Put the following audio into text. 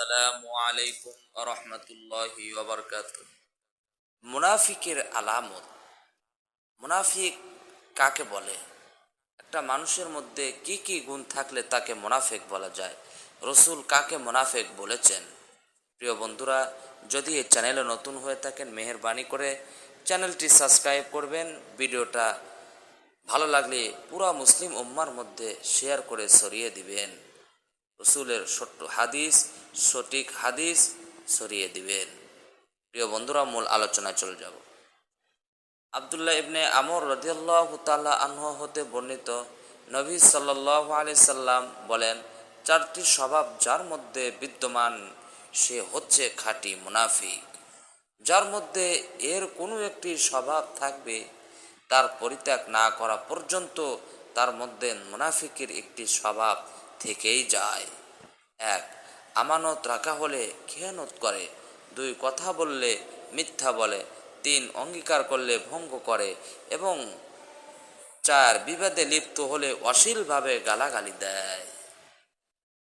আসসালামু আলাইকুম ওয়া রাহমাতুল্লাহি ওয়া বারাকাতুহু। মুনাফিকের আলামত। মুনাফিক কাকে বলে? একটা মানুষের মধ্যে কি কি গুণ থাকলে তাকে মুনাফিক বলা যায়? রসুল কাকে মুনাফিক বলেছেন? প্রিয় বন্ধুরা, যদি এই চ্যানেলে নতুন হয়ে থাকেন মেহেরবানি করে চ্যানেলটি সাবস্ক্রাইব করবেন। ভিডিওটা ভালো লাগলে পুরা মুসলিম উম্মার মধ্যে শেয়ার করে ছড়িয়ে দিবেন। রসুলের সঠিক হাদিস ছড়িয়ে দিবেন। প্রিয় বন্ধুরা, মূল আলোচনায় চলে যাব। আব্দুল্লাহ ইবনে আমর রাদিয়াল্লাহু তাআলা আনহু হতে বর্ণিত, নবী সাল্লাল্লাহু আলাইহি সাল্লাম বলেন, চারটি স্বভাব যার মধ্যে বিদ্যমান সে হচ্ছে খাঁটি মুনাফিক। যার মধ্যে এর কোনো একটি স্বভাব থাকবে, তার পরিত্যাগ না করা পর্যন্ত তার মধ্যে মুনাফিকের একটি স্বভাব থেকেই যায়। 1. আমানত রাখা হলে খেয়ানত করে। 2. কথা বললে মিথ্যা বলে। 3. অঙ্গীকার করলে ভঙ্গ করে। এবং 4. বিবাদে লিপ্ত হলে অশ্লীলভাবে গালাগালি দেয়।